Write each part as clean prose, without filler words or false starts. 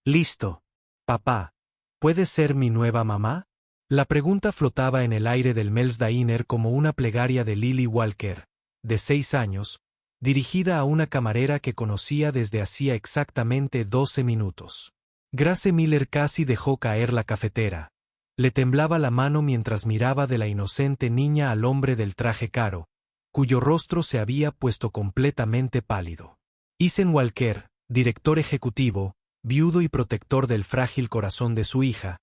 Listo. Papá, ¿puedes ser mi nueva mamá? La pregunta flotaba en el aire del Mel's Diner como una plegaria de Lily Walker, de 6 años, dirigida a una camarera que conocía desde hacía exactamente 12 minutos. Grace Miller casi dejó caer la cafetera. Le temblaba la mano mientras miraba de la inocente niña al hombre del traje caro, cuyo rostro se había puesto completamente pálido. Ethan Walker, director ejecutivo, viudo y protector del frágil corazón de su hija,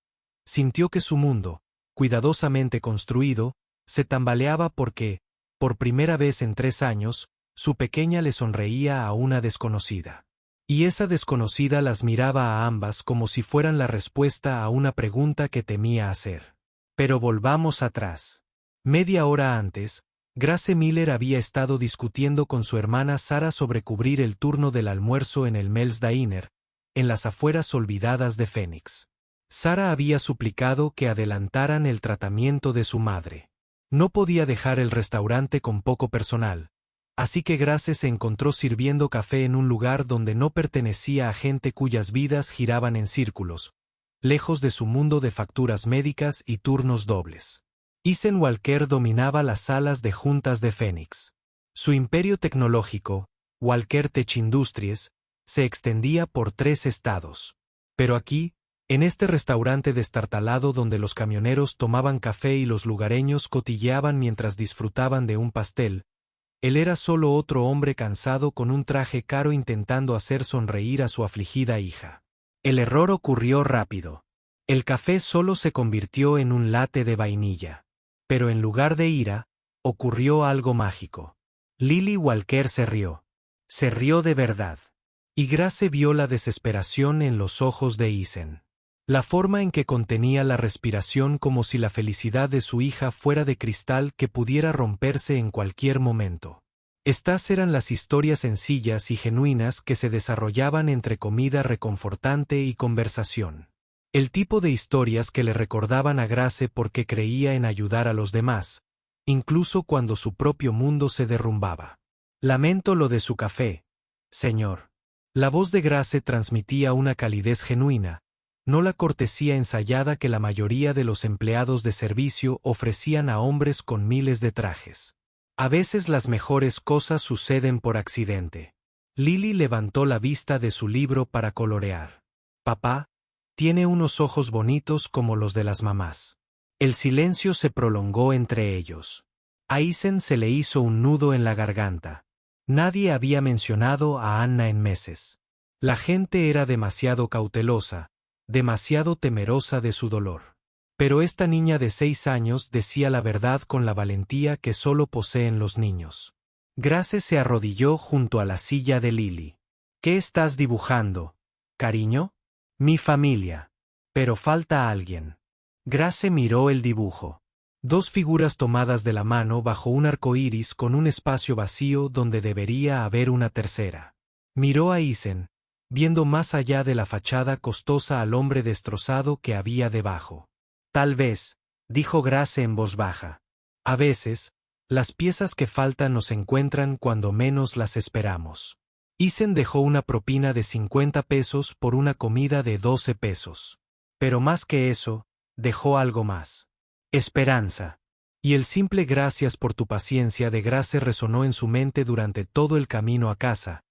sintió que su mundo, cuidadosamente construido, se tambaleaba porque, por primera vez en 3 años, su pequeña le sonreía a una desconocida. Y esa desconocida las miraba a ambas como si fueran la respuesta a una pregunta que temía hacer. Pero volvamos atrás. Media hora antes, Grace Miller había estado discutiendo con su hermana Sarah sobre cubrir el turno del almuerzo en el Mel's Diner, en las afueras olvidadas de Phoenix. Sarah había suplicado que adelantaran el tratamiento de su madre. No podía dejar el restaurante con poco personal, así que Grace se encontró sirviendo café en un lugar donde no pertenecía a gente cuyas vidas giraban en círculos, lejos de su mundo de facturas médicas y turnos dobles. Ethan Walker dominaba las salas de juntas de Phoenix. Su imperio tecnológico, Walker Tech Industries, se extendía por 3 estados. Pero aquí, en este restaurante destartalado donde los camioneros tomaban café y los lugareños cotilleaban mientras disfrutaban de un pastel, él era solo otro hombre cansado con un traje caro intentando hacer sonreír a su afligida hija. El error ocurrió rápido. El café solo se convirtió en un latte de vainilla. Pero en lugar de ira, ocurrió algo mágico. Lily Walker se rió. Se rió de verdad. Y Grace vio la desesperación en los ojos de Ethan. La forma en que contenía la respiración como si la felicidad de su hija fuera de cristal que pudiera romperse en cualquier momento. Estas eran las historias sencillas y genuinas que se desarrollaban entre comida reconfortante y conversación. El tipo de historias que le recordaban a Grace porque creía en ayudar a los demás, incluso cuando su propio mundo se derrumbaba. Lamento lo de su café, señor. La voz de Grace transmitía una calidez genuina, no la cortesía ensayada que la mayoría de los empleados de servicio ofrecían a hombres con miles de trajes. A veces las mejores cosas suceden por accidente. Lily levantó la vista de su libro para colorear. Papá, tiene unos ojos bonitos como los de las mamás. El silencio se prolongó entre ellos. A Ethan se le hizo un nudo en la garganta. Nadie había mencionado a Anna en meses. La gente era demasiado cautelosa, demasiado temerosa de su dolor. Pero esta niña de 6 años decía la verdad con la valentía que solo poseen los niños. Grace se arrodilló junto a la silla de Lily. ¿Qué estás dibujando, cariño? Mi familia. Pero falta alguien. Grace miró el dibujo. 2 figuras tomadas de la mano bajo un arco iris con un espacio vacío donde debería haber una tercera. Miró a Ethan, viendo más allá de la fachada costosa al hombre destrozado que había debajo. Tal vez, dijo Grace en voz baja. A veces, las piezas que faltan nos encuentran cuando menos las esperamos. Ethan dejó una propina de 50 pesos por una comida de 12 pesos. Pero más que eso, dejó algo más. Esperanza. Y el simple gracias por tu paciencia de Grace resonó en su mente durante todo el camino a casa,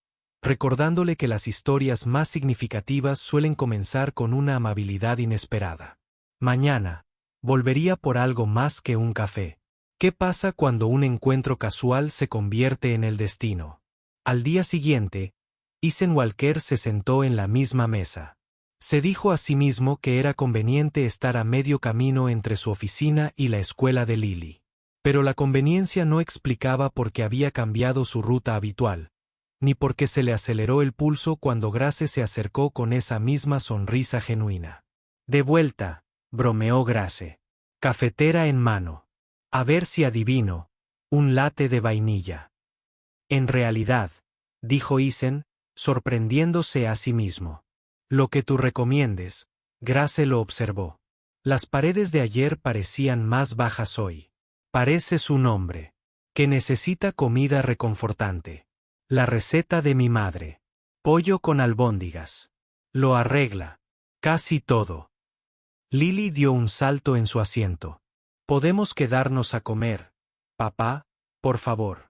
recordándole que las historias más significativas suelen comenzar con una amabilidad inesperada. Mañana, volvería por algo más que un café. ¿Qué pasa cuando un encuentro casual se convierte en el destino? Al día siguiente, Ethan Walker se sentó en la misma mesa. Se dijo a sí mismo que era conveniente estar a medio camino entre su oficina y la escuela de Lily. Pero la conveniencia no explicaba por qué había cambiado su ruta habitual, ni por qué se le aceleró el pulso cuando Grace se acercó con esa misma sonrisa genuina. De vuelta, bromeó Grace. Cafetera en mano. A ver si adivino, un latte de vainilla. En realidad, dijo Ethan, sorprendiéndose a sí mismo. Lo que tú recomiendes, Grace lo observó. Las paredes de ayer parecían más bajas hoy. Pareces un hombre que necesita comida reconfortante. La receta de mi madre. Pollo con albóndigas. Lo arregla. Casi todo. Lily dio un salto en su asiento. ¿Podemos quedarnos a comer, papá, por favor?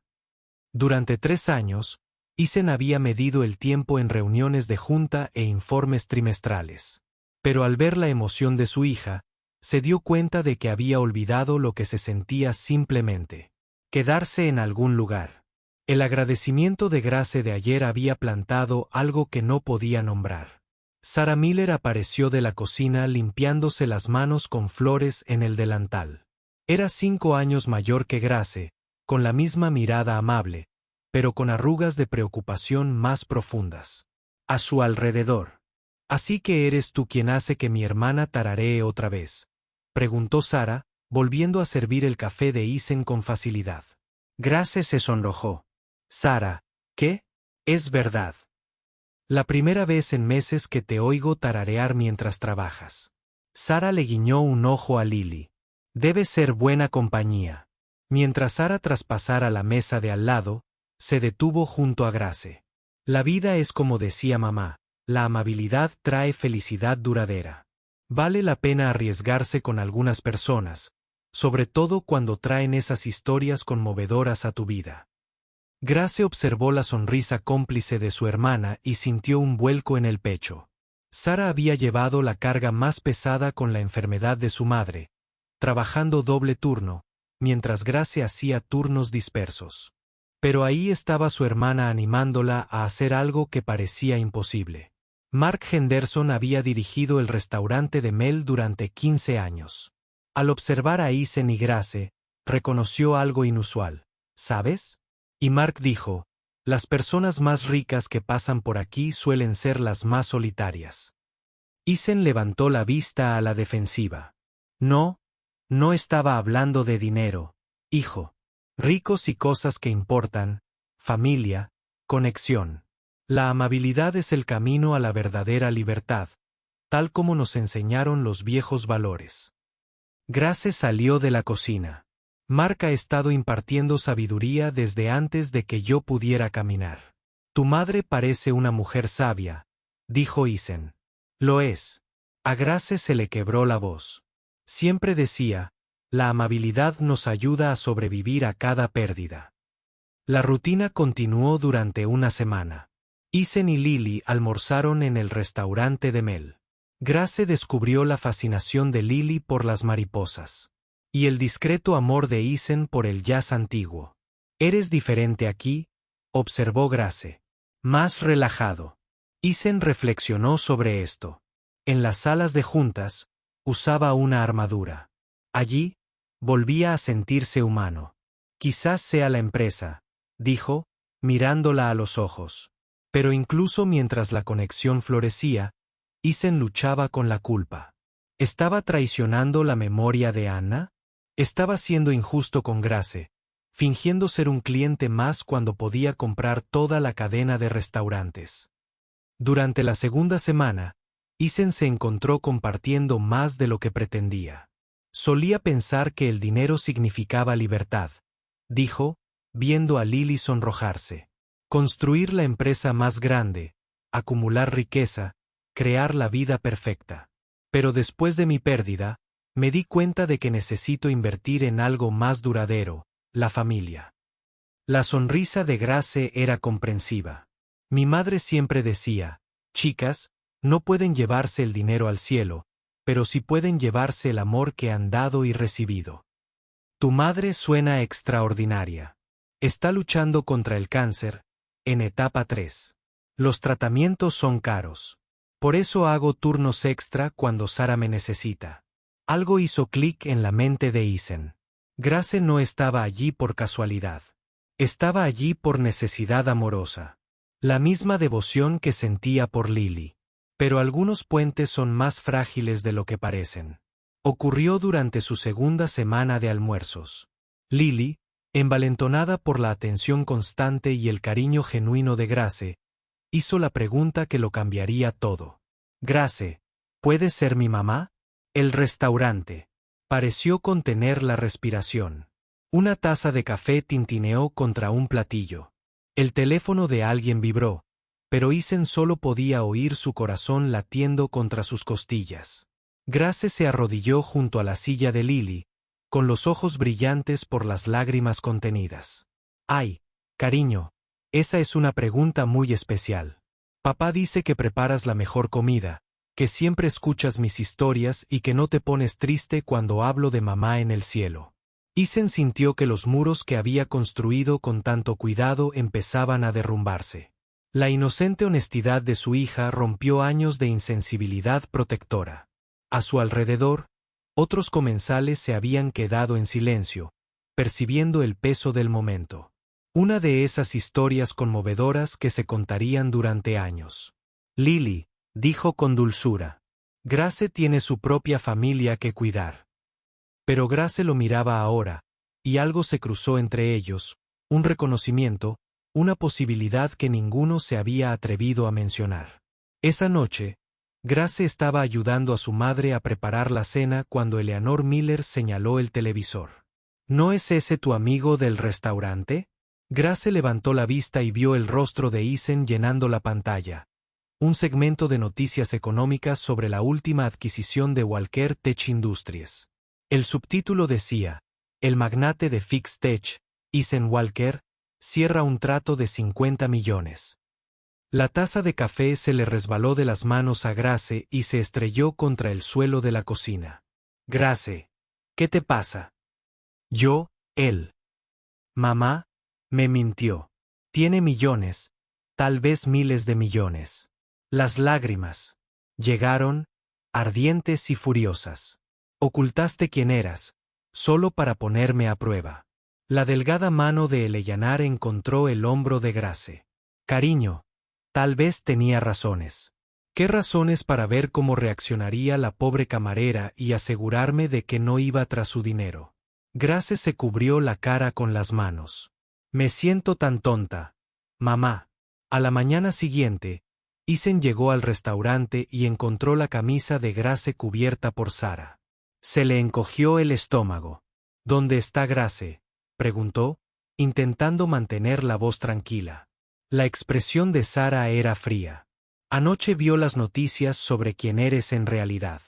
Durante 3 años, Isen había medido el tiempo en reuniones de junta e informes trimestrales. Pero al ver la emoción de su hija, se dio cuenta de que había olvidado lo que se sentía simplemente. Quedarse en algún lugar. El agradecimiento de Grace de ayer había plantado algo que no podía nombrar. Sarah Miller apareció de la cocina limpiándose las manos con flores en el delantal. Era 5 años mayor que Grace, con la misma mirada amable, pero con arrugas de preocupación más profundas. A su alrededor. «¿Así que eres tú quien hace que mi hermana tararee otra vez?», preguntó Sarah, volviendo a servir el café de Isen con facilidad. Grace se sonrojó. «Sarah, ¿qué? Es verdad. La primera vez en meses que te oigo tararear mientras trabajas». Sarah le guiñó un ojo a Lily. «Debe ser buena compañía». Mientras Sarah traspasara la mesa de al lado, se detuvo junto a Grace. «La vida es como decía mamá, la amabilidad trae felicidad duradera. Vale la pena arriesgarse con algunas personas, sobre todo cuando traen esas historias conmovedoras a tu vida». Grace observó la sonrisa cómplice de su hermana y sintió un vuelco en el pecho. Sarah había llevado la carga más pesada con la enfermedad de su madre, trabajando doble turno, mientras Grace hacía turnos dispersos. Pero ahí estaba su hermana animándola a hacer algo que parecía imposible. Mark Henderson había dirigido el restaurante de Mel durante 15 años. Al observar a Isen y Grace, reconoció algo inusual. «¿Sabes?». Y Mark dijo: «Las personas más ricas que pasan por aquí suelen ser las más solitarias». Isen levantó la vista a la defensiva. «No, no estaba hablando de dinero, hijo. Ricos y cosas que importan, familia, conexión. La amabilidad es el camino a la verdadera libertad, tal como nos enseñaron los viejos valores». Grace salió de la cocina. «Mark ha estado impartiendo sabiduría desde antes de que yo pudiera caminar». «Tu madre parece una mujer sabia», dijo Isen. «Lo es». A Grace se le quebró la voz. Siempre decía: «La amabilidad nos ayuda a sobrevivir a cada pérdida». La rutina continuó durante una semana. Isen y Lily almorzaron en el restaurante de Mel. Grace descubrió la fascinación de Lily por las mariposas. Y el discreto amor de Isen por el jazz antiguo. «Eres diferente aquí», observó Grace. «Más relajado». Isen reflexionó sobre esto. En las salas de juntas, usaba una armadura. Allí, volvía a sentirse humano. «Quizás sea la empresa», dijo, mirándola a los ojos. Pero incluso mientras la conexión florecía, Isen luchaba con la culpa. ¿Estaba traicionando la memoria de Anna? ¿Estaba siendo injusto con Grace, fingiendo ser un cliente más cuando podía comprar toda la cadena de restaurantes? Durante la segunda semana, Isen se encontró compartiendo más de lo que pretendía. «Solía pensar que el dinero significaba libertad», dijo, viendo a Lily sonrojarse. «Construir la empresa más grande, acumular riqueza, crear la vida perfecta. Pero después de mi pérdida, me di cuenta de que necesito invertir en algo más duradero, la familia». La sonrisa de Grace era comprensiva. «Mi madre siempre decía: chicas, no pueden llevarse el dinero al cielo, pero sí pueden llevarse el amor que han dado y recibido». Tu madre suena extraordinaria. Está luchando contra el cáncer, en etapa 3. Los tratamientos son caros. Por eso hago turnos extra cuando Sarah me necesita. Algo hizo clic en la mente de Isen. Grace no estaba allí por casualidad. Estaba allí por necesidad amorosa. La misma devoción que sentía por Lily. Pero algunos puentes son más frágiles de lo que parecen. Ocurrió durante su segunda semana de almuerzos. Lily, envalentonada por la atención constante y el cariño genuino de Grace, hizo la pregunta que lo cambiaría todo. «Grace, ¿puedes ser mi mamá?». El restaurante pareció contener la respiración. Una taza de café tintineó contra un platillo. El teléfono de alguien vibró, pero Isen solo podía oír su corazón latiendo contra sus costillas. Grace se arrodilló junto a la silla de Lily, con los ojos brillantes por las lágrimas contenidas. «Ay, cariño, esa es una pregunta muy especial. Papá dice que preparas la mejor comida, que siempre escuchas mis historias y que no te pones triste cuando hablo de mamá en el cielo». Isen sintió que los muros que había construido con tanto cuidado empezaban a derrumbarse. La inocente honestidad de su hija rompió años de insensibilidad protectora. A su alrededor, otros comensales se habían quedado en silencio, percibiendo el peso del momento. Una de esas historias conmovedoras que se contarían durante años. «Lily», dijo con dulzura, «Grace tiene su propia familia que cuidar». Pero Grace lo miraba ahora, y algo se cruzó entre ellos, un reconocimiento, una posibilidad que ninguno se había atrevido a mencionar. Esa noche, Grace estaba ayudando a su madre a preparar la cena cuando Eleanor Miller señaló el televisor. «¿No es ese tu amigo del restaurante?». Grace levantó la vista y vio el rostro de Isen llenando la pantalla. Un segmento de noticias económicas sobre la última adquisición de Walker Tech Industries. El subtítulo decía: «El magnate de Fix Tech, Isen Walker, cierra un trato de 50 millones». La taza de café se le resbaló de las manos a Grace y se estrelló contra el suelo de la cocina. «Grace, ¿qué te pasa?». «Él. Mamá, me mintió. Tiene millones, tal vez miles de millones». Las lágrimas llegaron, ardientes y furiosas. «Ocultaste quién eras, solo para ponerme a prueba». La delgada mano de Eleanor encontró el hombro de Grace. «Cariño, tal vez tenía razones». «¿Qué razones?». «Para ver cómo reaccionaría la pobre camarera y asegurarme de que no iba tras su dinero». Grace se cubrió la cara con las manos. «Me siento tan tonta, mamá». A la mañana siguiente, Isen llegó al restaurante y encontró la camisa de Grace cubierta por Sara. Se le encogió el estómago. «¿Dónde está Grace?», preguntó, intentando mantener la voz tranquila. La expresión de Sara era fría. «Anoche vio las noticias sobre quién eres en realidad».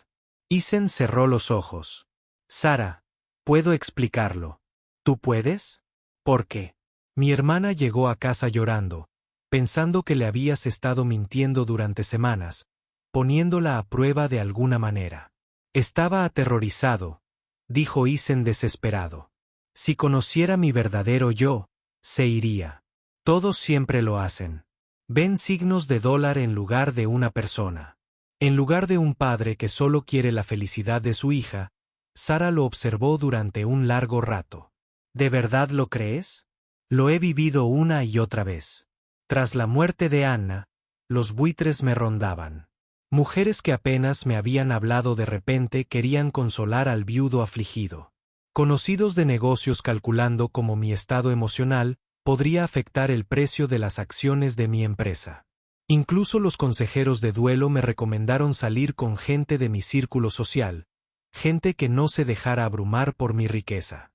Isen cerró los ojos. «Sara, puedo explicarlo». «¿Tú puedes?». «¿Por qué?». «Mi hermana llegó a casa llorando, pensando que le habías estado mintiendo durante semanas, poniéndola a prueba de alguna manera». «Estaba aterrorizado», dijo Isen desesperado. «Si conociera mi verdadero yo, se iría». «Todos siempre lo hacen. Ven signos de dólar en lugar de una persona». En lugar de un padre que solo quiere la felicidad de su hija, Sara lo observó durante un largo rato. «¿De verdad lo crees?». «Lo he vivido una y otra vez. Tras la muerte de Anna, los buitres me rondaban. Mujeres que apenas me habían hablado de repente querían consolar al viudo afligido. Conocidos de negocios calculando cómo mi estado emocional podría afectar el precio de las acciones de mi empresa. Incluso los consejeros de duelo me recomendaron salir con gente de mi círculo social, gente que no se dejara abrumar por mi riqueza».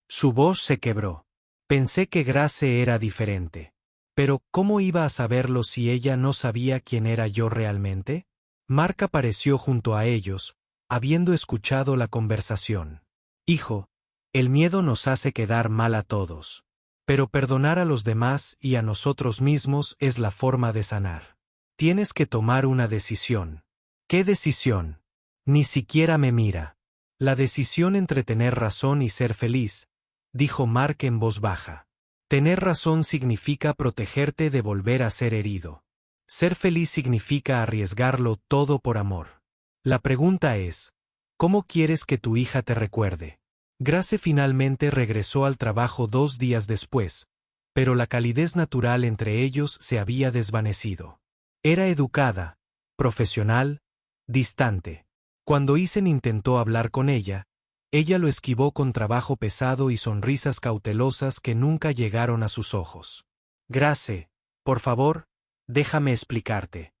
Su voz se quebró. «Pensé que Grace era diferente. Pero, ¿cómo iba a saberlo si ella no sabía quién era yo realmente?». Mark apareció junto a ellos, habiendo escuchado la conversación. «Hijo, el miedo nos hace quedar mal a todos. Pero perdonar a los demás y a nosotros mismos es la forma de sanar. Tienes que tomar una decisión». «¿Qué decisión?». «Ni siquiera me mira». «La decisión entre tener razón y ser feliz», dijo Mark en voz baja. «Tener razón significa protegerte de volver a ser herido. Ser feliz significa arriesgarlo todo por amor. La pregunta es, ¿cómo quieres que tu hija te recuerde?». Grace finalmente regresó al trabajo 2 días después, pero la calidez natural entre ellos se había desvanecido. Era educada, profesional, distante. Cuando Isen intentó hablar con ella lo esquivó con trabajo pesado y sonrisas cautelosas que nunca llegaron a sus ojos. «Grace, por favor, déjame explicarte».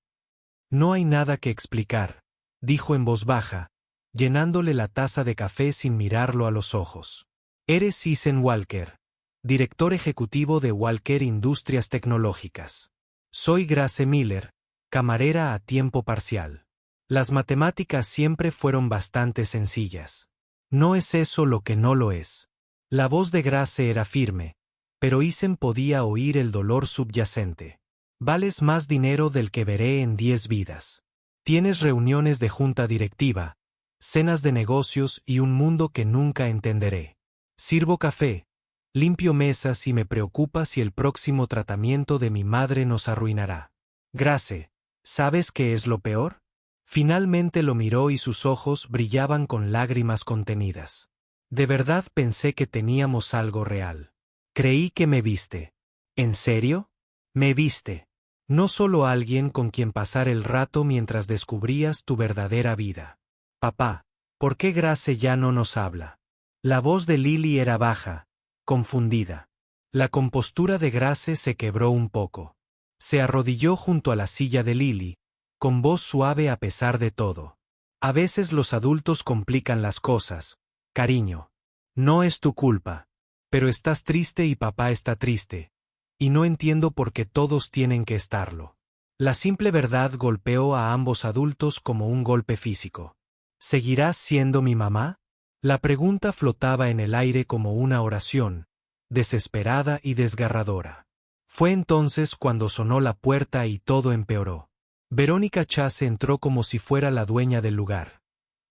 «No hay nada que explicar», dijo en voz baja, llenándole la taza de café sin mirarlo a los ojos. «Eres Isen Walker, director ejecutivo de Walker Industrias Tecnológicas. Soy Grace Miller, camarera a tiempo parcial. Las matemáticas siempre fueron bastante sencillas. No es eso lo que no lo es. La voz de Grace era firme, pero Isen podía oír el dolor subyacente. Vales más dinero del que veré en 10 vidas. Tienes reuniones de junta directiva, cenas de negocios y un mundo que nunca entenderé. Sirvo café, limpio mesas y me preocupa si el próximo tratamiento de mi madre nos arruinará. Grace, ¿sabes qué es lo peor? Finalmente lo miró y sus ojos brillaban con lágrimas contenidas. De verdad pensé que teníamos algo real. Creí que me viste. ¿En serio? Me viste. No solo alguien con quien pasar el rato mientras descubrías tu verdadera vida. Papá, ¿por qué Grace ya no nos habla? La voz de Lily era baja, confundida. La compostura de Grace se quebró un poco. Se arrodilló junto a la silla de Lily, con voz suave a pesar de todo. A veces los adultos complican las cosas, cariño. No es tu culpa. Pero estás triste y papá está triste. Y no entiendo por qué todos tienen que estarlo. La simple verdad golpeó a ambos adultos como un golpe físico. ¿Seguirás siendo mi mamá? La pregunta flotaba en el aire como una oración, desesperada y desgarradora. Fue entonces cuando sonó la puerta y todo empeoró. Verónica Chase entró como si fuera la dueña del lugar.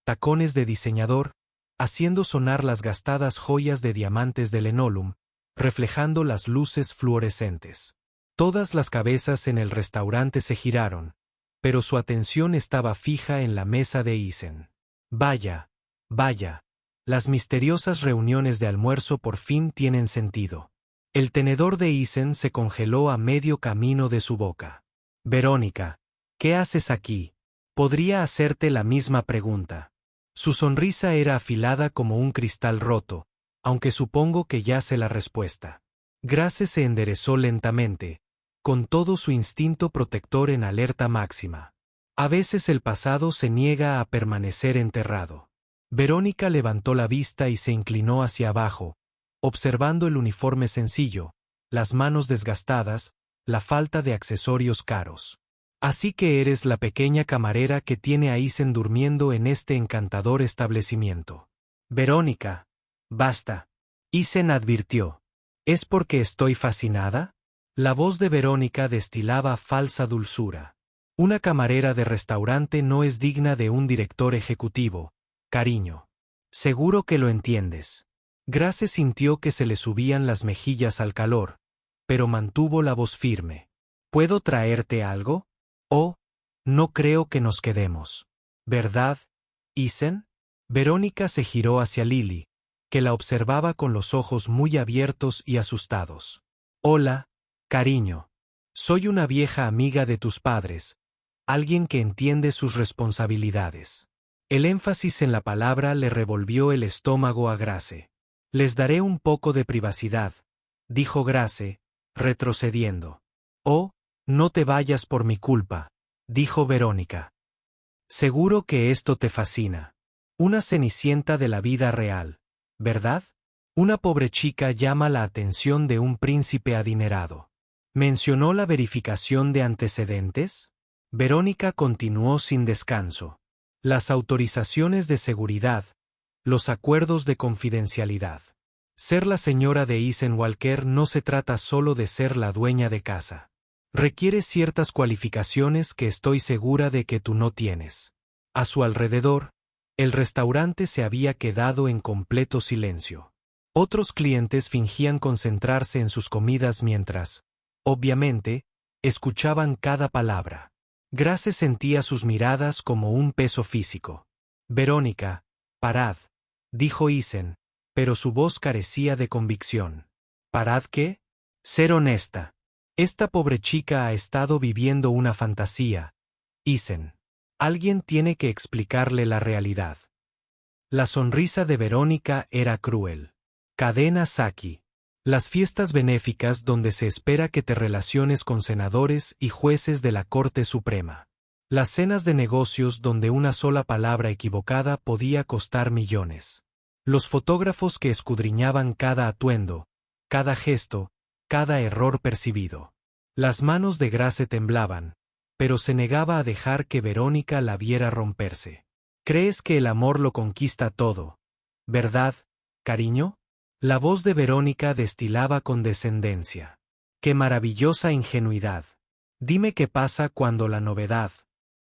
Tacones de diseñador, haciendo sonar las gastadas joyas de diamantes de Lenolum, reflejando las luces fluorescentes. Todas las cabezas en el restaurante se giraron, pero su atención estaba fija en la mesa de Isen. Vaya, vaya, las misteriosas reuniones de almuerzo por fin tienen sentido. El tenedor de Isen se congeló a medio camino de su boca. Verónica, ¿qué haces aquí? Podría hacerte la misma pregunta. Su sonrisa era afilada como un cristal roto, aunque supongo que ya sé la respuesta. Grace se enderezó lentamente, con todo su instinto protector en alerta máxima. A veces el pasado se niega a permanecer enterrado. Verónica levantó la vista y se inclinó hacia abajo, observando el uniforme sencillo, las manos desgastadas, la falta de accesorios caros. Así que eres la pequeña camarera que tiene a Isen durmiendo en este encantador establecimiento. Verónica, basta. Isen advirtió. ¿Es porque estoy fascinada? La voz de Verónica destilaba falsa dulzura. Una camarera de restaurante no es digna de un director ejecutivo, cariño. Seguro que lo entiendes. Grace sintió que se le subían las mejillas al calor, pero mantuvo la voz firme. ¿Puedo traerte algo? Oh, no creo que nos quedemos. ¿Verdad, Isen? Verónica se giró hacia Lily, que la observaba con los ojos muy abiertos y asustados. Hola, cariño. Soy una vieja amiga de tus padres, alguien que entiende sus responsabilidades. El énfasis en la palabra le revolvió el estómago a Grace. Les daré un poco de privacidad, dijo Grace, retrocediendo. Oh, no te vayas por mi culpa, dijo Verónica. Seguro que esto te fascina. Una cenicienta de la vida real, ¿verdad? Una pobre chica llama la atención de un príncipe adinerado. ¿Mencionó la verificación de antecedentes? Verónica continuó sin descanso. Las autorizaciones de seguridad, los acuerdos de confidencialidad. Ser la señora de Walker no se trata solo de ser la dueña de casa. Requiere ciertas cualificaciones que estoy segura de que tú no tienes. A su alrededor, el restaurante se había quedado en completo silencio. Otros clientes fingían concentrarse en sus comidas mientras, obviamente, escuchaban cada palabra. Grace sentía sus miradas como un peso físico. Verónica, parad, dijo Isen, pero su voz carecía de convicción. ¿Parad qué? Ser honesta. Esta pobre chica ha estado viviendo una fantasía. Isen. Alguien tiene que explicarle la realidad. La sonrisa de Verónica era cruel. Cadena Saki. Las fiestas benéficas donde se espera que te relaciones con senadores y jueces de la Corte Suprema. Las cenas de negocios donde una sola palabra equivocada podía costar millones. Los fotógrafos que escudriñaban cada atuendo, cada gesto, cada error percibido. Las manos de Grace temblaban, pero se negaba a dejar que Verónica la viera romperse. ¿Crees que el amor lo conquista todo, verdad, cariño? La voz de Verónica destilaba condescendencia. ¡Qué maravillosa ingenuidad! Dime qué pasa cuando la novedad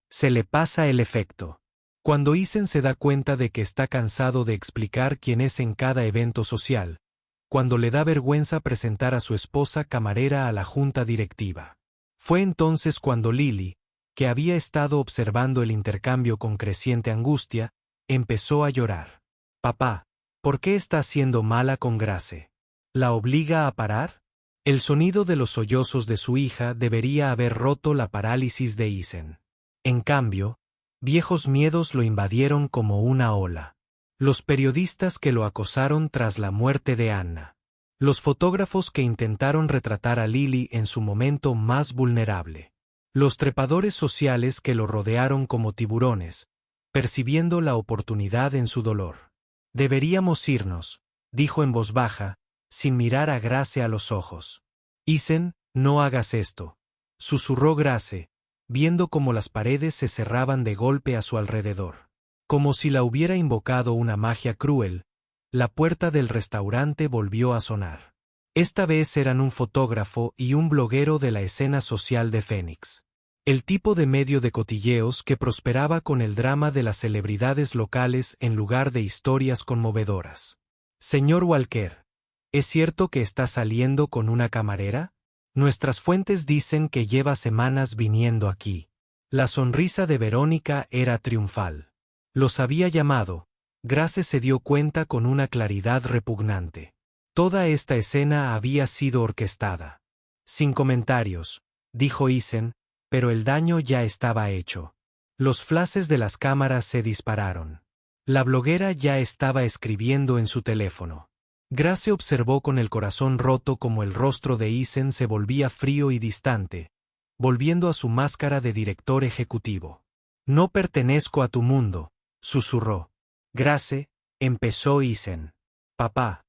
se le pasa el efecto. Cuando Isen se da cuenta de que está cansado de explicar quién es en cada evento social, cuando le da vergüenza presentar a su esposa camarera a la junta directiva. Fue entonces cuando Lily, que había estado observando el intercambio con creciente angustia, empezó a llorar. Papá, ¿por qué está siendo mala con Grace? ¿La obliga a parar? El sonido de los sollozos de su hija debería haber roto la parálisis de Isen. En cambio, viejos miedos lo invadieron como una ola. Los periodistas que lo acosaron tras la muerte de Anna. Los fotógrafos que intentaron retratar a Lily en su momento más vulnerable. Los trepadores sociales que lo rodearon como tiburones, percibiendo la oportunidad en su dolor. Deberíamos irnos, dijo en voz baja, sin mirar a Grace a los ojos. Isen, no hagas esto, susurró Grace, viendo cómo las paredes se cerraban de golpe a su alrededor. Como si la hubiera invocado una magia cruel, la puerta del restaurante volvió a sonar. Esta vez eran un fotógrafo y un bloguero de la escena social de Phoenix. El tipo de medio de cotilleos que prosperaba con el drama de las celebridades locales en lugar de historias conmovedoras. Señor Walker, ¿es cierto que está saliendo con una camarera? Nuestras fuentes dicen que lleva semanas viniendo aquí. La sonrisa de Verónica era triunfal. Los había llamado. Grace se dio cuenta con una claridad repugnante. Toda esta escena había sido orquestada. Sin comentarios, dijo Isen, pero el daño ya estaba hecho. Los flashes de las cámaras se dispararon. La bloguera ya estaba escribiendo en su teléfono. Grace observó con el corazón roto como el rostro de Isen se volvía frío y distante, volviendo a su máscara de director ejecutivo. No pertenezco a tu mundo, susurró. Grace, empezó Isen. Papá,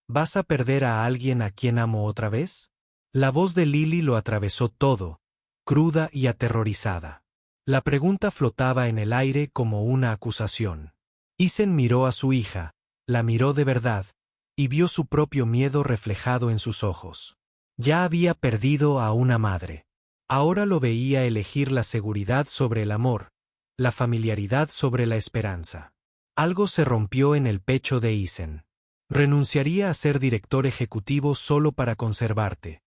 ¿vas a perder a alguien a quien amo otra vez? La voz de Lily lo atravesó todo, cruda y aterrorizada. La pregunta flotaba en el aire como una acusación. Isen miró a su hija, la miró de verdad, y vio su propio miedo reflejado en sus ojos. Ya había perdido a una madre. Ahora lo veía elegir la seguridad sobre el amor, la familiaridad sobre la esperanza. Algo se rompió en el pecho de Isen. Renunciaría a ser director ejecutivo solo para conservarte,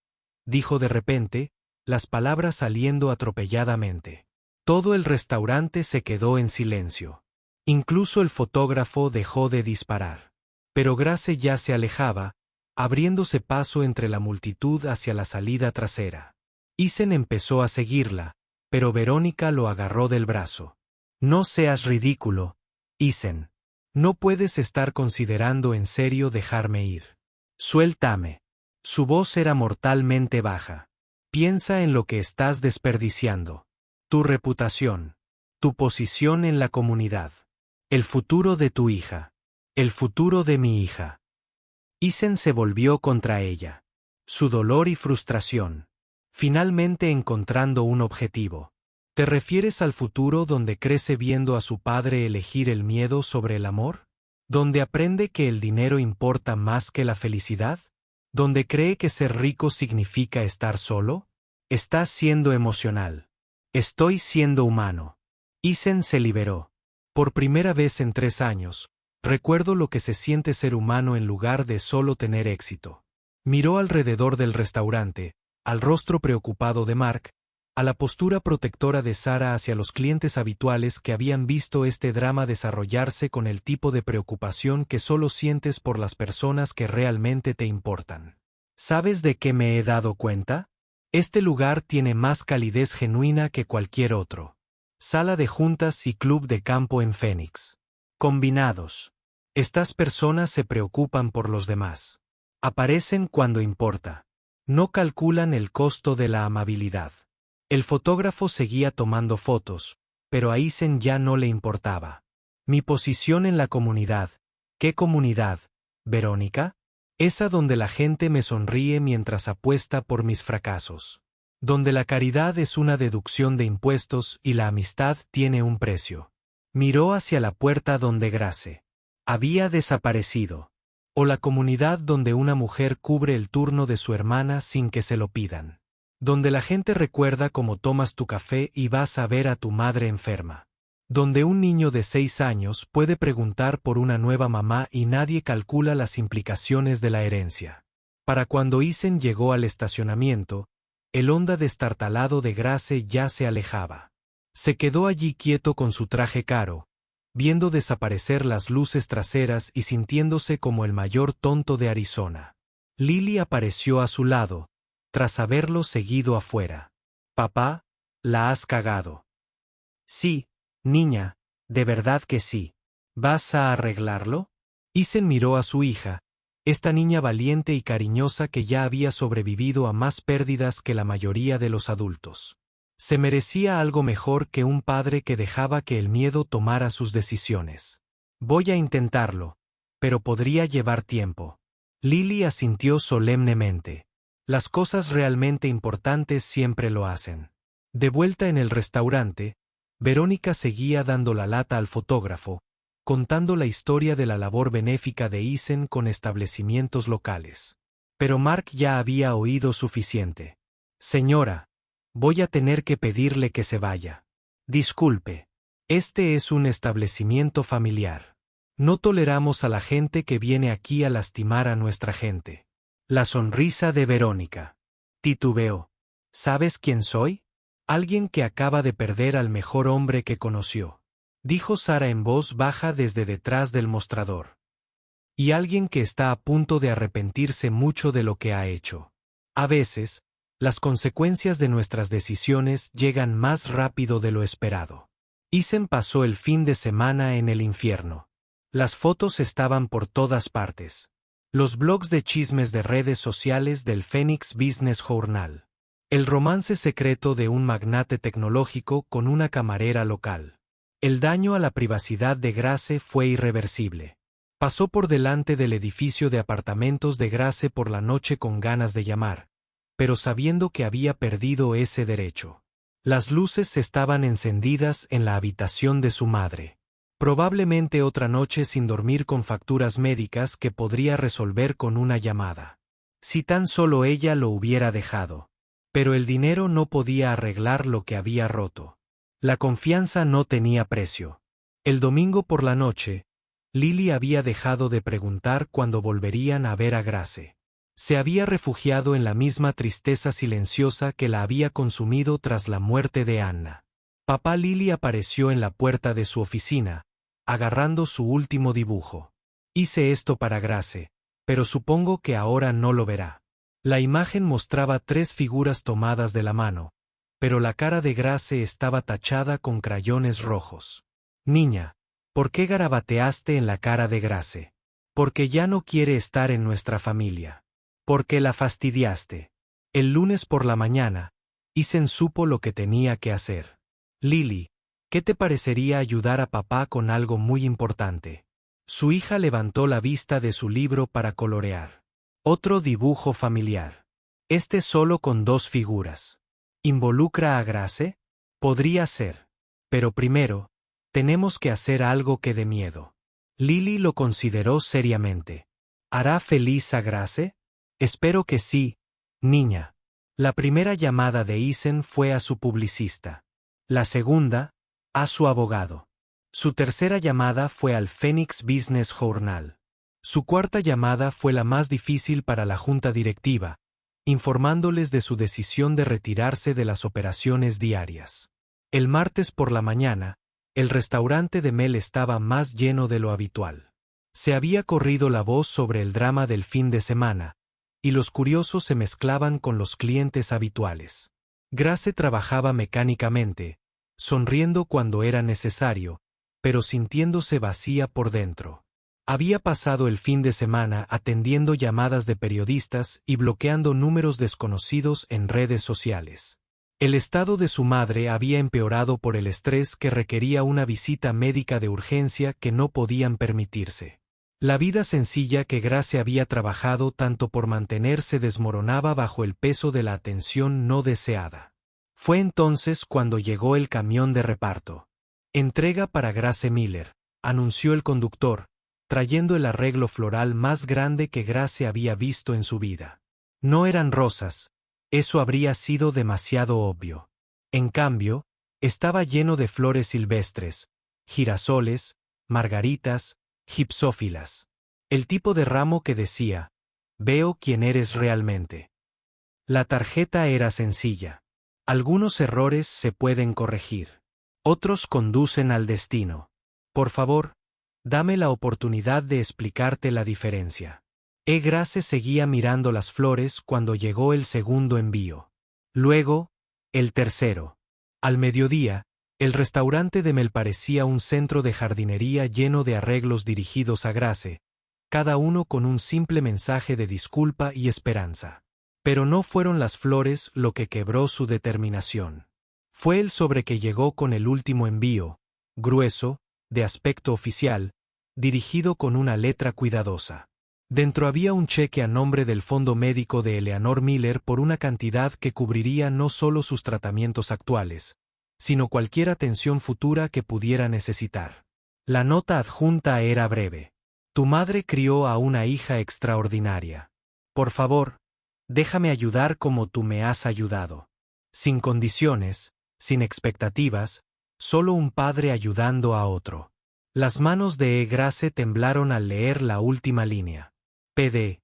dijo de repente, las palabras saliendo atropelladamente. Todo el restaurante se quedó en silencio. Incluso el fotógrafo dejó de disparar. Pero Grace ya se alejaba, abriéndose paso entre la multitud hacia la salida trasera. Isen empezó a seguirla, pero Verónica lo agarró del brazo. No seas ridículo, Isen. No puedes estar considerando en serio dejarme ir. Suéltame. Su voz era mortalmente baja. Piensa en lo que estás desperdiciando. Tu reputación. Tu posición en la comunidad. El futuro de tu hija. El futuro de mi hija. Isen se volvió contra ella. Su dolor y frustración. Finalmente encontrando un objetivo. ¿Te refieres al futuro donde crece viendo a su padre elegir el miedo sobre el amor? ¿Donde aprende que el dinero importa más que la felicidad? ¿Donde cree que ser rico significa estar solo? Estás siendo emocional. Estoy siendo humano. Isen se liberó. Por primera vez en 3 años, recuerdo lo que se siente ser humano en lugar de solo tener éxito. Miró alrededor del restaurante, al rostro preocupado de Mark, a la postura protectora de Sara hacia los clientes habituales que habían visto este drama desarrollarse con el tipo de preocupación que solo sientes por las personas que realmente te importan. ¿Sabes de qué me he dado cuenta? Este lugar tiene más calidez genuina que cualquier otro. Sala de juntas y club de campo en Phoenix. Combinados. Estas personas se preocupan por los demás. Aparecen cuando importa. No calculan el costo de la amabilidad. El fotógrafo seguía tomando fotos, pero a Isen ya no le importaba. Mi posición en la comunidad. ¿Qué comunidad, Verónica? Esa donde la gente me sonríe mientras apuesta por mis fracasos. donde la caridad es una deducción de impuestos y la amistad tiene un precio. Miró hacia la puerta donde Grace había desaparecido. O la comunidad donde una mujer cubre el turno de su hermana sin que se lo pidan. Donde la gente recuerda cómo tomas tu café y vas a ver a tu madre enferma. Donde un niño de 6 años puede preguntar por una nueva mamá y nadie calcula las implicaciones de la herencia. Para cuando Isen llegó al estacionamiento, el Honda destartalado de Grace ya se alejaba. Se quedó allí quieto con su traje caro, viendo desaparecer las luces traseras y sintiéndose como el mayor tonto de Arizona. Lily apareció a su lado, tras haberlo seguido afuera. «Papá, la has cagado». «Sí, niña, de verdad que sí. ¿Vas a arreglarlo?» Isen miró a su hija, esta niña valiente y cariñosa que ya había sobrevivido a más pérdidas que la mayoría de los adultos. Se merecía algo mejor que un padre que dejaba que el miedo tomara sus decisiones. «Voy a intentarlo, pero podría llevar tiempo». Lily asintió solemnemente. Las cosas realmente importantes siempre lo hacen. De vuelta en el restaurante, Verónica seguía dando la lata al fotógrafo, contando la historia de la labor benéfica de Isen con establecimientos locales. Pero Mark ya había oído suficiente. «Señora, voy a tener que pedirle que se vaya. Disculpe. Este es un establecimiento familiar. No toleramos a la gente que viene aquí a lastimar a nuestra gente». La sonrisa de Verónica. Titubeó. «¿Sabes quién soy? Alguien que acaba de perder al mejor hombre que conoció», dijo Sara en voz baja desde detrás del mostrador. «Y alguien que está a punto de arrepentirse mucho de lo que ha hecho. A veces, las consecuencias de nuestras decisiones llegan más rápido de lo esperado». Isen pasó el fin de semana en el infierno. Las fotos estaban por todas partes. Los blogs de chismes de redes sociales del Phoenix Business Journal. El romance secreto de un magnate tecnológico con una camarera local. El daño a la privacidad de Grace fue irreversible. Pasó por delante del edificio de apartamentos de Grace por la noche con ganas de llamar, pero sabiendo que había perdido ese derecho. Las luces estaban encendidas en la habitación de su madre. Probablemente otra noche sin dormir con facturas médicas que podría resolver con una llamada. Si tan solo ella lo hubiera dejado. Pero el dinero no podía arreglar lo que había roto. La confianza no tenía precio. El domingo por la noche, Lily había dejado de preguntar cuándo volverían a ver a Grace. Se había refugiado en la misma tristeza silenciosa que la había consumido tras la muerte de Anna. Papá Lily apareció en la puerta de su oficina, agarrando su último dibujo. «Hice esto para Grace, pero supongo que ahora no lo verá». La imagen mostraba 3 figuras tomadas de la mano, pero la cara de Grace estaba tachada con crayones rojos. «Niña, ¿por qué garabateaste en la cara de Grace? Porque ya no quiere estar en nuestra familia. Porque la fastidiaste». El lunes por la mañana, Isen supo lo que tenía que hacer. «Lily, ¿qué te parecería ayudar a papá con algo muy importante?» Su hija levantó la vista de su libro para colorear. Otro dibujo familiar. Este solo con 2 figuras. ¿Involucra a Grace? Podría ser. Pero primero, tenemos que hacer algo que dé miedo. Lily lo consideró seriamente. ¿Hará feliz a Grace? Espero que sí, niña. La primera llamada de Isen fue a su publicista. La segunda, a su abogado. Su tercera llamada fue al Phoenix Business Journal. Su cuarta llamada fue la más difícil para la junta directiva, informándoles de su decisión de retirarse de las operaciones diarias. El martes por la mañana, el restaurante de Mel estaba más lleno de lo habitual. Se había corrido la voz sobre el drama del fin de semana, y los curiosos se mezclaban con los clientes habituales. Grace trabajaba mecánicamente, sonriendo cuando era necesario, pero sintiéndose vacía por dentro. Había pasado el fin de semana atendiendo llamadas de periodistas y bloqueando números desconocidos en redes sociales. El estado de su madre había empeorado por el estrés que requería una visita médica de urgencia que no podían permitirse. La vida sencilla que Grace había trabajado tanto por mantener se desmoronaba bajo el peso de la atención no deseada. Fue entonces cuando llegó el camión de reparto. Entrega para Grace Miller, anunció el conductor, trayendo el arreglo floral más grande que Grace había visto en su vida. No eran rosas, eso habría sido demasiado obvio. En cambio, estaba lleno de flores silvestres, girasoles, margaritas, gipsófilas. El tipo de ramo que decía, «Veo quién eres realmente». La tarjeta era sencilla. Algunos errores se pueden corregir. Otros conducen al destino. Por favor, dame la oportunidad de explicarte la diferencia. Grace seguía mirando las flores cuando llegó el segundo envío. Luego, el tercero. Al mediodía, el restaurante de Mel parecía un centro de jardinería lleno de arreglos dirigidos a Grace, cada uno con un simple mensaje de disculpa y esperanza. Pero no fueron las flores lo que quebró su determinación. Fue el sobre que llegó con el último envío, grueso, de aspecto oficial, dirigido con una letra cuidadosa. Dentro había un cheque a nombre del fondo médico de Eleanor Miller por una cantidad que cubriría no solo sus tratamientos actuales, sino cualquier atención futura que pudiera necesitar. La nota adjunta era breve. Tu madre crió a una hija extraordinaria. Por favor, déjame ayudar como tú me has ayudado. Sin condiciones, sin expectativas, solo un padre ayudando a otro. Las manos de Grace temblaron al leer la última línea. PD.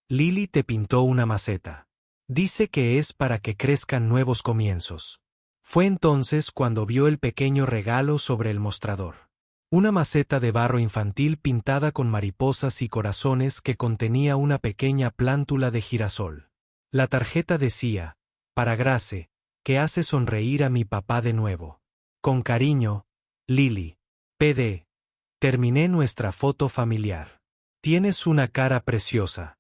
Lily te pintó una maceta. Dice que es para que crezcan nuevos comienzos. Fue entonces cuando vio el pequeño regalo sobre el mostrador. Una maceta de barro infantil pintada con mariposas y corazones que contenía una pequeña plántula de girasol. La tarjeta decía, para Grace, que hace sonreír a mi papá de nuevo. Con cariño, Lily. PD. Terminé nuestra foto familiar. Tienes una cara preciosa.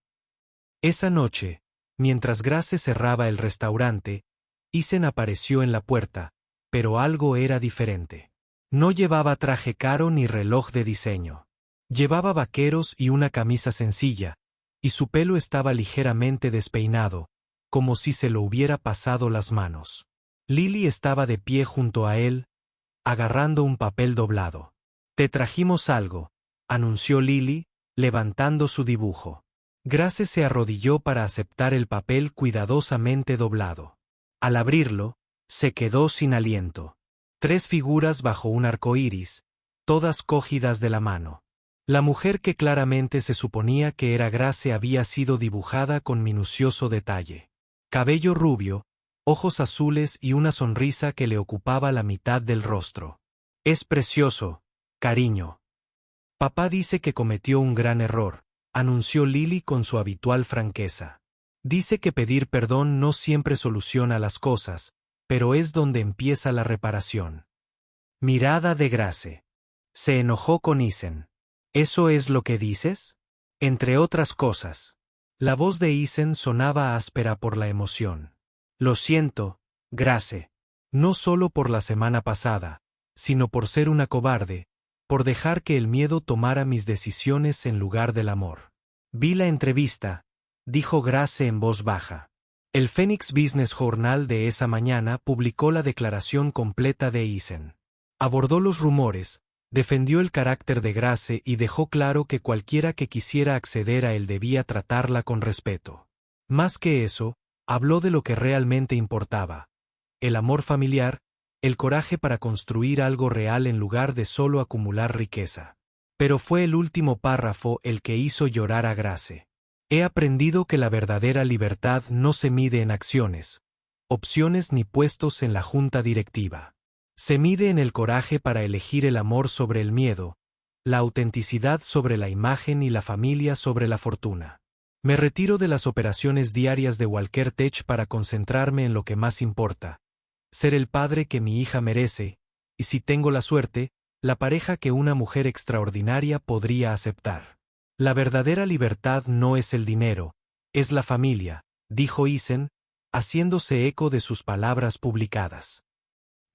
Esa noche, mientras Grace cerraba el restaurante, Isen apareció en la puerta, pero algo era diferente. No llevaba traje caro ni reloj de diseño. Llevaba vaqueros y una camisa sencilla, y su pelo estaba ligeramente despeinado, como si se lo hubiera pasado las manos. Lily estaba de pie junto a él, agarrando un papel doblado. Te trajimos algo, anunció Lily, levantando su dibujo. Grace se arrodilló para aceptar el papel cuidadosamente doblado. Al abrirlo, se quedó sin aliento. 3 figuras bajo un arco iris, todas cogidas de la mano. La mujer que claramente se suponía que era Grace había sido dibujada con minucioso detalle. Cabello rubio, ojos azules y una sonrisa que le ocupaba la mitad del rostro. Es precioso, cariño. Papá dice que cometió un gran error, anunció Lily con su habitual franqueza. Dice que pedir perdón no siempre soluciona las cosas, pero es donde empieza la reparación. Mirada de Grace. Se enojó con Isen. ¿Eso es lo que dices? Entre otras cosas. La voz de Isen sonaba áspera por la emoción. Lo siento, Grace. No solo por la semana pasada, sino por ser una cobarde, por dejar que el miedo tomara mis decisiones en lugar del amor. Vi la entrevista, dijo Grace en voz baja. El Phoenix Business Journal de esa mañana publicó la declaración completa de Isen. Abordó los rumores, defendió el carácter de Grace y dejó claro que cualquiera que quisiera acceder a él debía tratarla con respeto. Más que eso, habló de lo que realmente importaba: el amor familiar, el coraje para construir algo real en lugar de solo acumular riqueza. Pero fue el último párrafo el que hizo llorar a Grace. He aprendido que la verdadera libertad no se mide en acciones, opciones ni puestos en la junta directiva. Se mide en el coraje para elegir el amor sobre el miedo, la autenticidad sobre la imagen y la familia sobre la fortuna. Me retiro de las operaciones diarias de Walker Tech para concentrarme en lo que más importa: ser el padre que mi hija merece, y si tengo la suerte, la pareja que una mujer extraordinaria podría aceptar. La verdadera libertad no es el dinero, es la familia, dijo Isen, haciéndose eco de sus palabras publicadas.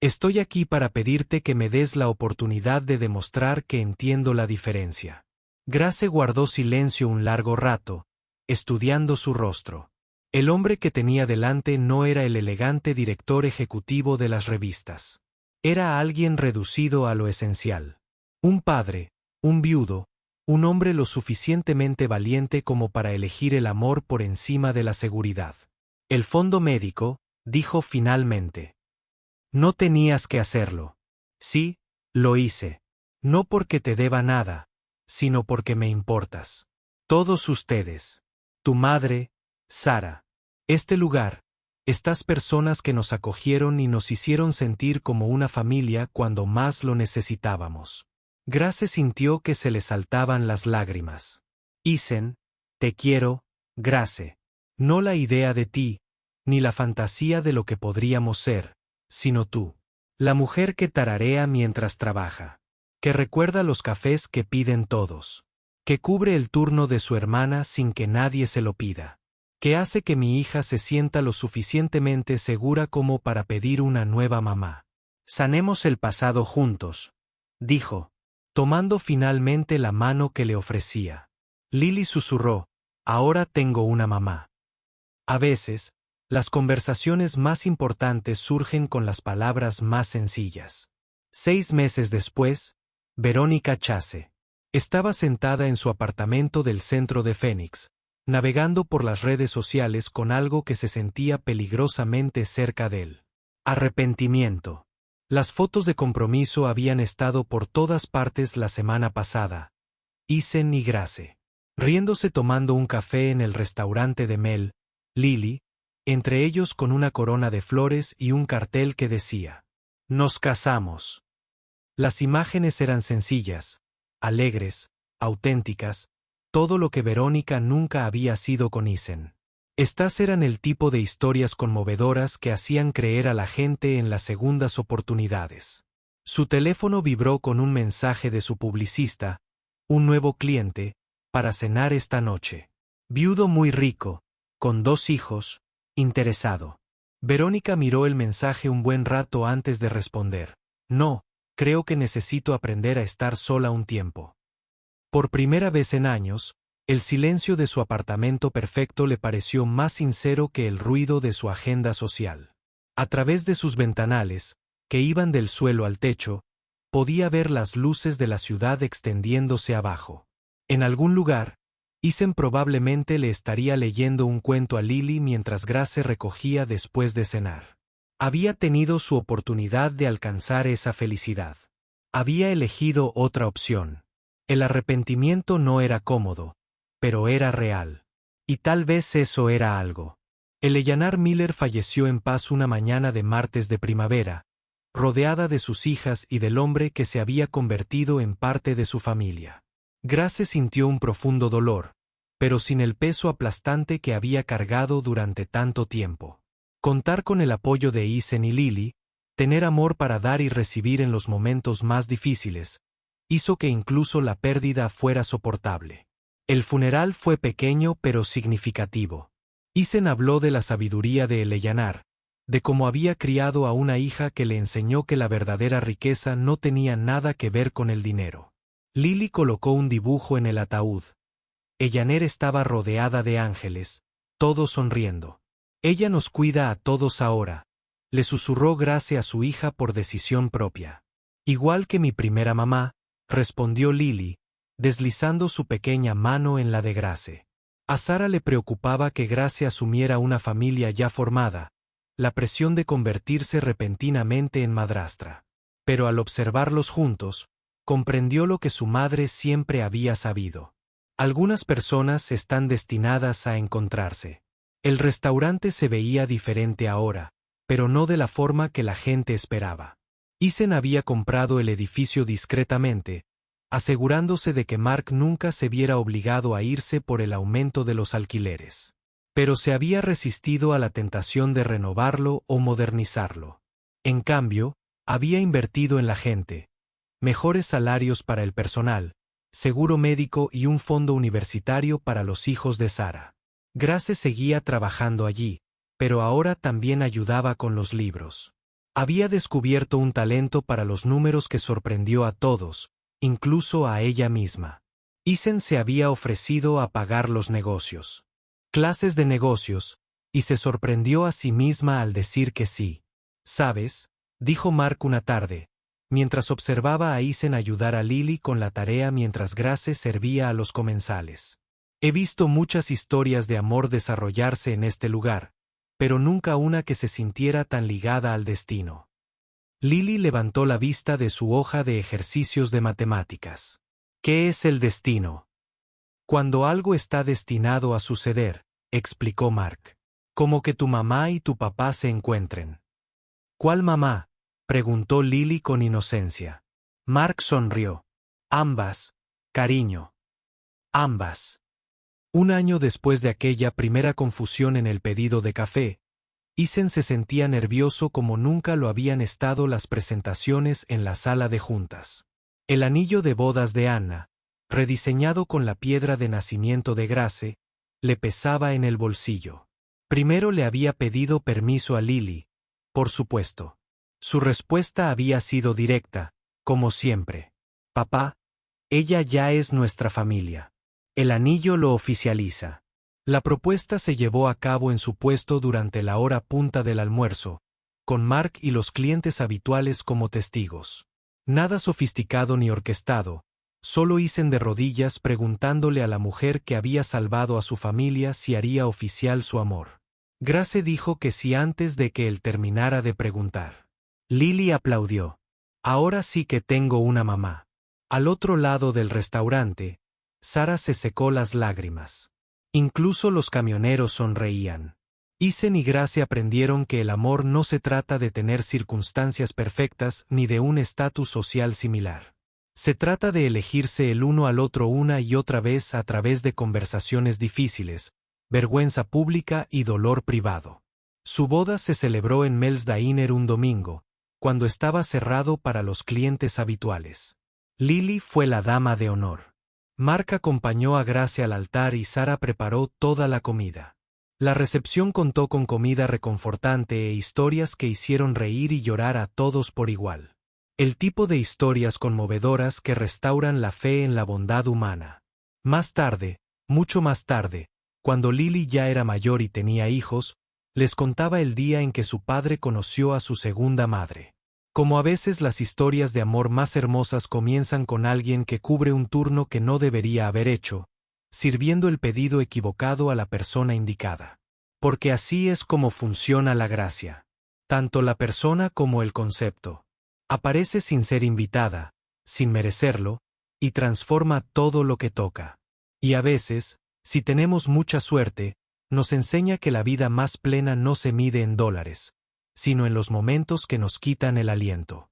Estoy aquí para pedirte que me des la oportunidad de demostrar que entiendo la diferencia. Grace guardó silencio un largo rato, estudiando su rostro. El hombre que tenía delante no era el elegante director ejecutivo de las revistas. Era alguien reducido a lo esencial. Un padre, un viudo, un hombre lo suficientemente valiente como para elegir el amor por encima de la seguridad. El fondo médico, dijo finalmente. No tenías que hacerlo. Sí, lo hice. No porque te deba nada, sino porque me importas. Todos ustedes. Tu madre, Sara. Este lugar. Estas personas que nos acogieron y nos hicieron sentir como una familia cuando más lo necesitábamos. Grace sintió que se le saltaban las lágrimas. Isen, te quiero, Grace. No la idea de ti, ni la fantasía de lo que podríamos ser, sino tú. La mujer que tararea mientras trabaja. Que recuerda los cafés que piden todos. Que cubre el turno de su hermana sin que nadie se lo pida. Que hace que mi hija se sienta lo suficientemente segura como para pedir una nueva mamá. Sanemos el pasado juntos, dijo, tomando finalmente la mano que le ofrecía. Lily susurró, ahora tengo una mamá. A veces, las conversaciones más importantes surgen con las palabras más sencillas. 6 meses después, Verónica Chase estaba sentada en su apartamento del centro de Phoenix, navegando por las redes sociales con algo que se sentía peligrosamente cerca de él. Arrepentimiento. Las fotos de compromiso habían estado por todas partes la semana pasada. Isen y Grace, riéndose tomando un café en el restaurante de Mel, Lily, entre ellos con una corona de flores y un cartel que decía: Nos casamos. Las imágenes eran sencillas, alegres, auténticas, todo lo que Verónica nunca había sido con Isen. Estas eran el tipo de historias conmovedoras que hacían creer a la gente en las segundas oportunidades. Su teléfono vibró con un mensaje de su publicista, un nuevo cliente, para cenar esta noche. Viudo muy rico, con 2 hijos, interesado. Verónica miró el mensaje un buen rato antes de responder. No, creo que necesito aprender a estar sola un tiempo. Por primera vez en años, el silencio de su apartamento perfecto le pareció más sincero que el ruido de su agenda social. A través de sus ventanales, que iban del suelo al techo, podía ver las luces de la ciudad extendiéndose abajo. En algún lugar, Isen probablemente le estaría leyendo un cuento a Lily mientras Grace recogía después de cenar. Había tenido su oportunidad de alcanzar esa felicidad. Había elegido otra opción. El arrepentimiento no era cómodo, pero era real. Y tal vez eso era algo. Eleanor Miller falleció en paz una mañana de martes de primavera, rodeada de sus hijas y del hombre que se había convertido en parte de su familia. Grace sintió un profundo dolor, pero sin el peso aplastante que había cargado durante tanto tiempo. Contar con el apoyo de Isen y Lily, tener amor para dar y recibir en los momentos más difíciles, hizo que incluso la pérdida fuera soportable. El funeral fue pequeño pero significativo. Isen habló de la sabiduría de Eleanor, de cómo había criado a una hija que le enseñó que la verdadera riqueza no tenía nada que ver con el dinero. Lily colocó un dibujo en el ataúd. Eleanor estaba rodeada de ángeles, todos sonriendo. Ella nos cuida a todos ahora, le susurró Grace a su hija por decisión propia. Igual que mi primera mamá, respondió Lily, deslizando su pequeña mano en la de Grace. A Sara le preocupaba que Grace asumiera una familia ya formada, la presión de convertirse repentinamente en madrastra. Pero al observarlos juntos, comprendió lo que su madre siempre había sabido. Algunas personas están destinadas a encontrarse. El restaurante se veía diferente ahora, pero no de la forma que la gente esperaba. Isen había comprado el edificio discretamente, asegurándose de que Mark nunca se viera obligado a irse por el aumento de los alquileres. Pero se había resistido a la tentación de renovarlo o modernizarlo. En cambio, había invertido en la gente, mejores salarios para el personal, seguro médico y un fondo universitario para los hijos de Sara. Grace seguía trabajando allí, pero ahora también ayudaba con los libros. Había descubierto un talento para los números que sorprendió a todos, incluso a ella misma. Isen se había ofrecido a pagar los negocios. Clases de negocios, y se sorprendió a sí misma al decir que sí. ¿Sabes?, dijo Mark una tarde, mientras observaba a Isen ayudar a Lily con la tarea mientras Grace servía a los comensales. He visto muchas historias de amor desarrollarse en este lugar, pero nunca una que se sintiera tan ligada al destino. Lily levantó la vista de su hoja de ejercicios de matemáticas. ¿Qué es el destino? Cuando algo está destinado a suceder, explicó Mark. Como que tu mamá y tu papá se encuentren. ¿Cuál mamá?, preguntó Lily con inocencia. Mark sonrió. Ambas, cariño. Ambas. Un año después de aquella primera confusión en el pedido de café, Isen se sentía nervioso como nunca lo habían estado las presentaciones en la sala de juntas. El anillo de bodas de Anna, rediseñado con la piedra de nacimiento de Grace, le pesaba en el bolsillo. Primero le había pedido permiso a Lily, por supuesto. Su respuesta había sido directa, como siempre. Papá, ella ya es nuestra familia. El anillo lo oficializa. La propuesta se llevó a cabo en su puesto durante la hora punta del almuerzo, con Mark y los clientes habituales como testigos. Nada sofisticado ni orquestado, solo Isen de rodillas preguntándole a la mujer que había salvado a su familia si haría oficial su amor. Grace dijo que sí antes de que él terminara de preguntar. Lily aplaudió. Ahora sí que tengo una mamá. Al otro lado del restaurante, Sara se secó las lágrimas. Incluso los camioneros sonreían. Isen y Grace aprendieron que el amor no se trata de tener circunstancias perfectas ni de un estatus social similar. Se trata de elegirse el uno al otro una y otra vez a través de conversaciones difíciles, vergüenza pública y dolor privado. Su boda se celebró en Mel's Diner un domingo, cuando estaba cerrado para los clientes habituales. Lily fue la dama de honor. Mark acompañó a Grace al altar y Sara preparó toda la comida. La recepción contó con comida reconfortante e historias que hicieron reír y llorar a todos por igual. El tipo de historias conmovedoras que restauran la fe en la bondad humana. Más tarde, mucho más tarde, cuando Lily ya era mayor y tenía hijos, les contaba el día en que su padre conoció a su segunda madre. Como a veces las historias de amor más hermosas comienzan con alguien que cubre un turno que no debería haber hecho, sirviendo el pedido equivocado a la persona indicada. Porque así es como funciona la gracia. Tanto la persona como el concepto. Aparece sin ser invitada, sin merecerlo, y transforma todo lo que toca. Y a veces, si tenemos mucha suerte, nos enseña que la vida más plena no se mide en dólares, sino en los momentos que nos quitan el aliento.